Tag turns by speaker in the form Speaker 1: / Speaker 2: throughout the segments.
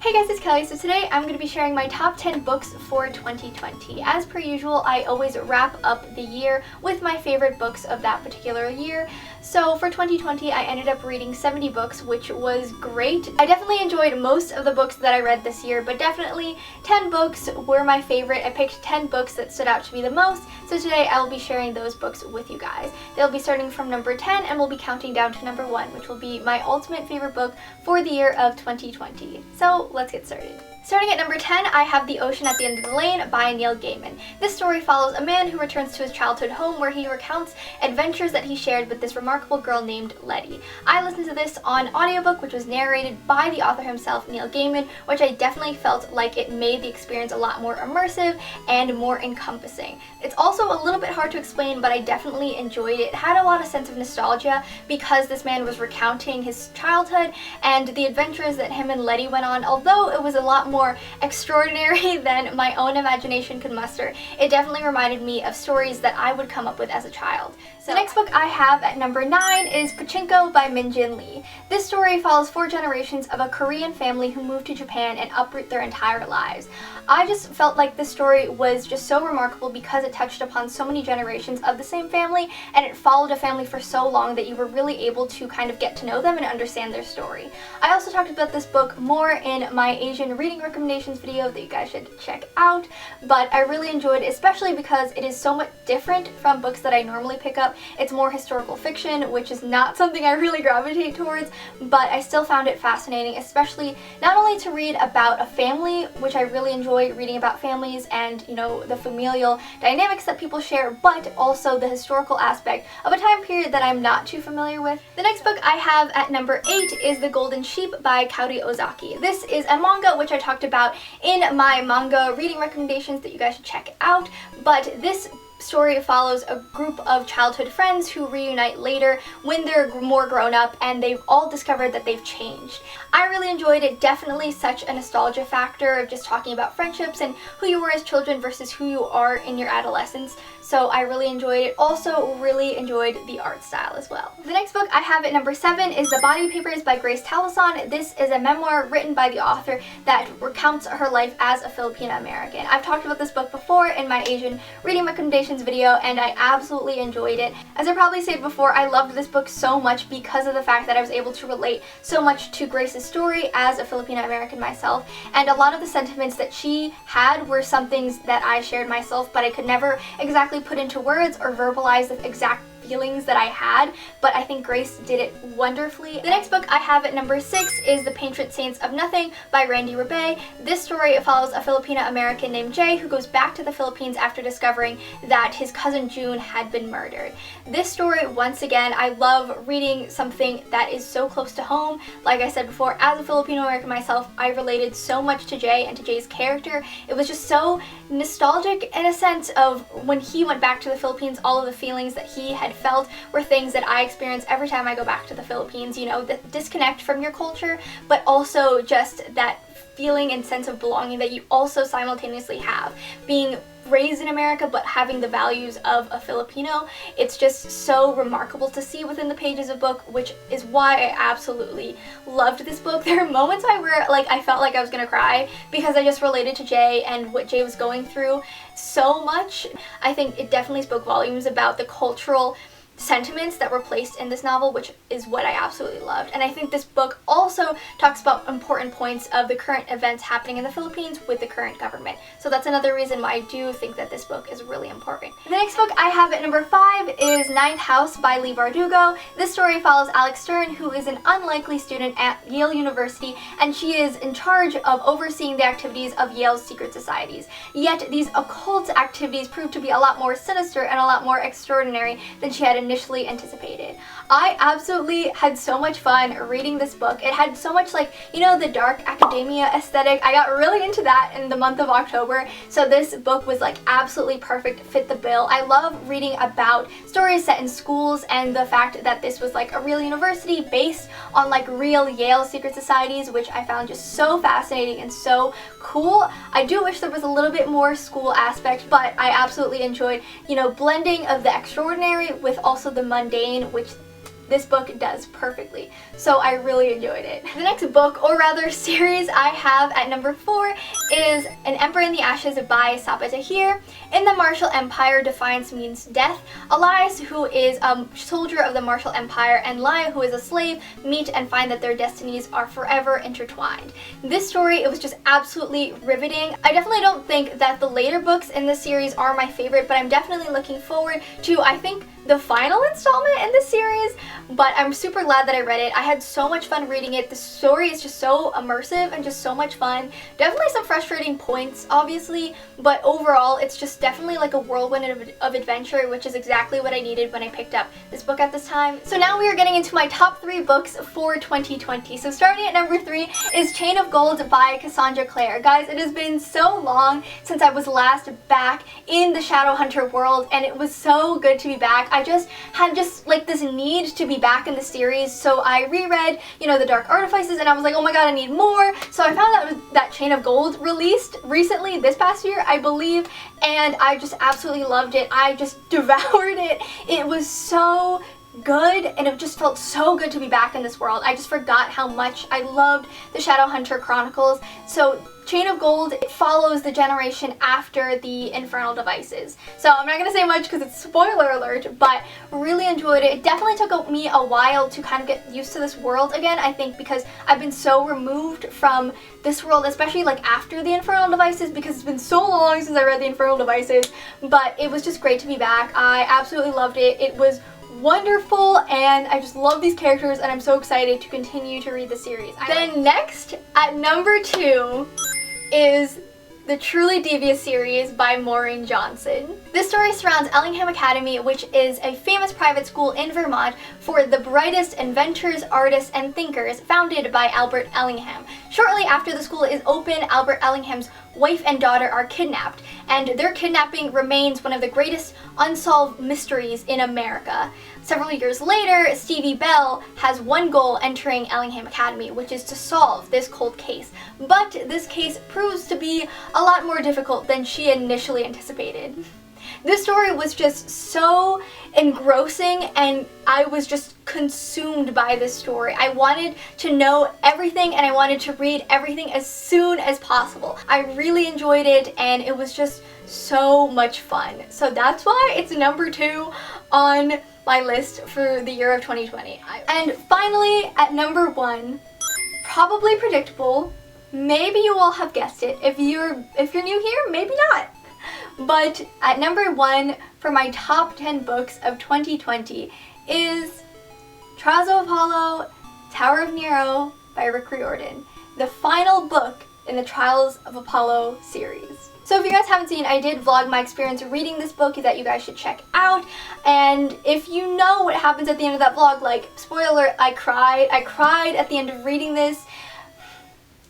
Speaker 1: Hey guys, it's Kelly. So today I'm going to be sharing my top 10 books for 2020. As per usual, I always wrap up the year with my favorite books of that particular year. So for 2020, I ended up reading 70 books, which was great. I definitely enjoyed most of the books that I read this year, but definitely 10 books were my favorite. I picked 10 books that stood out to me the most, so today I will be sharing those books with you guys. They'll be starting from number 10 and we'll be counting down to number 1, which will be my ultimate favorite book for the year of 2020. So let's get started. Starting at number 10, I have The Ocean at the End of the Lane by Neil Gaiman. This story follows a man who returns to his childhood home where he recounts adventures that he shared with this remarkable girl named Leigh. I listened to this on audiobook, which was narrated by the author himself, Neil Gaiman, which I definitely felt like it made the experience a lot more immersive and more encompassing. It's also a little bit hard to explain, but I definitely enjoyed it. It had a lot of sense of nostalgia because this man was recounting his childhood and the adventures that him and Leigh went on. Although it was a lot more extraordinary than my own imagination could muster, it definitely reminded me of stories that I would come up with as a child. So the next book I have at number 9 is Pachinko by Min Jin Lee. This story follows 4 generations of a Korean family who moved to Japan and uproot their entire lives. I just felt like this story was just so remarkable because it touched upon so many generations of the same family, and it followed a family for so long that you were really able to kind of get to know them and understand their story. I also talked about this book more in my Asian reading recommendations video that you guys should check out, but I really enjoyed it, especially because it is so much different from books that I normally pick up. It's more historical fiction, which is not something I really gravitate towards, but I still found it fascinating, especially not only to read about a family, which I really enjoy reading about families and, you know, the familial dynamics that people share, but also the historical aspect of a time period that I'm not too familiar with. The next book I have at number 8 is The Golden Sheep by Kaori Ozaki. This is a manga which I talked about in my manga reading recommendations that you guys should check out, but this story follows a group of childhood friends who reunite later when they're more grown up and they've all discovered that they've changed. I really enjoyed it. Definitely such a nostalgia factor of just talking about friendships and who you were as children versus who you are in your adolescence. So I really enjoyed it. Also really enjoyed the art style as well. The next book I have at number 7 is The Body Papers by Grace Talusan. This is a memoir written by the author that recounts her life as a Filipino American. I've talked about this book before in my Asian reading recommendations video and I absolutely enjoyed it. As I probably said before, I loved this book so much because of the fact that I was able to relate so much to Grace's story as a Filipino American myself, and a lot of the sentiments that she had were some things that I shared myself, but I could never exactly put into words or verbalize the exact feelings that I had, but I think Grace did it wonderfully. The next book I have at number 6 is The Patron Saints of Nothing by Ribay. This story follows a Filipino American named Jay who goes back to the Philippines after discovering that his cousin June had been murdered. This story, once again, I love reading something that is so close to home. Like I said before, as a Filipino American myself, I related so much to Jay and to Jay's character. It was just so nostalgic in a sense of when he went back to the Philippines, all of the feelings that he had felt were things that I experience every time I go back to the Philippines. You know, the disconnect from your culture, but also just that feeling and sense of belonging that you also simultaneously have. Being raised in America but having the values of a Filipino, it's just so remarkable to see within the pages of book, which is why I absolutely loved this book. There are moments where I felt like I was gonna cry because I just related to Jay and what Jay was going through so much. I think it definitely spoke volumes about the cultural sentiments that were placed in this novel, which is what I absolutely loved. And I think this book also talks about important points of the current events happening in the Philippines with the current government. So that's another reason why I do think that this book is really important. The next book I have at number 5 is Ninth House by Leigh Bardugo. This story follows Alex Stern, who is an unlikely student at Yale University, and she is in charge of overseeing the activities of Yale's secret societies. Yet these occult activities prove to be a lot more sinister and a lot more extraordinary than she had initially anticipated. I absolutely had so much fun reading this book. It had so much, like, you know, the dark academia aesthetic. I got really into that in the month of October, so this book was like absolutely perfect, fit the bill. I love reading about stories set in schools and the fact that this was like a real university based on like real Yale secret societies, which I found just so fascinating and so cool. I do wish there was a little bit more school aspect, but I absolutely enjoyed, you know, blending of the extraordinary with also the mundane, which this book does perfectly. So I really enjoyed it. The next book, or rather series, I have at number 4 is An Ember in the Ashes by Sabaa Tahir. In the Martial Empire, defiance means death. Elias, who is a soldier of the Martial Empire, and Leigh, who is a slave, meet and find that their destinies are forever intertwined. This story, it was just absolutely riveting. I definitely don't think that the later books in this series are my favorite, but I'm definitely looking forward to, I think, the final installment in this series, but I'm super glad that I read it. I had so much fun reading it. The story is just so immersive and just so much fun. Definitely some frustrating points, obviously, but overall it's just definitely like a whirlwind of adventure, which is exactly what I needed when I picked up this book at this time. So now we are getting into my top 3 books for 2020. So starting at number 3 is Chain of Gold by Cassandra Clare. Guys, it has been so long since I was last back in the Shadowhunter world, and it was so good to be back. I just had like this need to be back in the series, so I reread, you know, the Dark Artifices, and I was like, oh my god, I need more. So I found that Chain of Gold released recently, this past year, I believe, and I just absolutely loved it. I just devoured it. It was so good, and it just felt so good to be back in this world. I just forgot how much I loved the Shadowhunter Chronicles. So Chain of Gold, it follows the generation after the Infernal Devices. So I'm not going to say much because it's spoiler alert, but really enjoyed it. It definitely took me a while to kind of get used to this world again, I think, because I've been so removed from this world, especially like after the Infernal Devices, because it's been so long since I read the Infernal Devices. But it was just great to be back. I absolutely loved it. It was wonderful, and I just love these characters, and I'm so excited to continue to read the series. Then next, at number 2, is the Truly Devious series by Maureen Johnson. This story surrounds Ellingham Academy, which is a famous private school in Vermont for the brightest inventors, artists, and thinkers, founded by Albert Ellingham. Shortly after the school is open, Albert Ellingham's wife and daughter are kidnapped, and their kidnapping remains one of the greatest unsolved mysteries in America. Several years later, Stevie Bell has one goal entering Ellingham Academy, which is to solve this cold case. But this case proves to be a lot more difficult than she initially anticipated. This story was just so engrossing, and I was just consumed by this story. I wanted to know everything, and I wanted to read everything as soon as possible. I really enjoyed it, and it was just so much fun. So that's why it's number 2 on my list for the year of 2020. And finally, at number 1, probably predictable. Maybe you all have guessed it. If you're new here, maybe not. But at number 1 for my top 10 books of 2020 is Trials of Apollo, Tower of Nero by Riordan, the final book in the Trials of Apollo series. So if you guys haven't seen, I did vlog my experience reading this book that you guys should check out. And if you know what happens at the end of that vlog, like, spoiler, I cried at the end of reading this.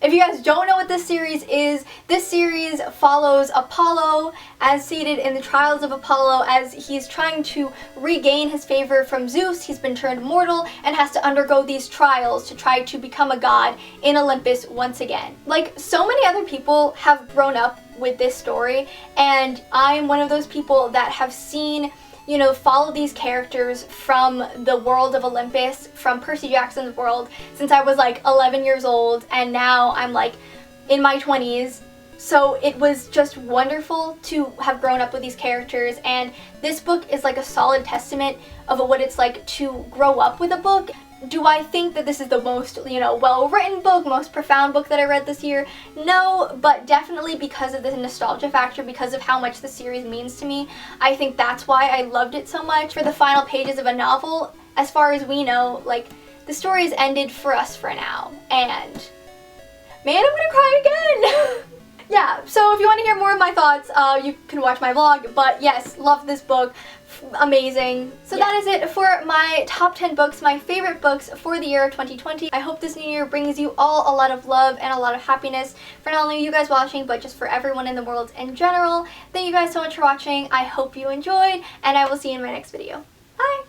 Speaker 1: If you guys don't know what this series is, this series follows Apollo as stated in the Trials of Apollo as he's trying to regain his favor from Zeus. He's been turned mortal and has to undergo these trials to try to become a god in Olympus once again. Like so many other people have grown up with this story, and I'm one of those people that have seen, you know, follow these characters from the world of Olympus, from Percy Jackson's world, since I was like 11 years old, and now I'm like in my 20s. So it was just wonderful to have grown up with these characters, and this book is like a solid testament of what it's like to grow up with a book. Do I think that this is the most, you know, well-written book, most profound book that I read this year? No, but definitely because of the nostalgia factor, because of how much the series means to me, I think that's why I loved it so much. For the final pages of a novel, as far as we know, like, the story has ended for us for now, and man, I'm gonna cry again! Yeah, so if you want to hear more of my thoughts, you can watch my vlog, but yes, love this book. Amazing. So that is it for my top 10 books, my favorite books for the year of 2020. I hope this new year brings you all a lot of love and a lot of happiness for not only you guys watching, but just for everyone in the world in general. Thank you guys so much for watching. I hope you enjoyed, and I will see you in my next video. Bye!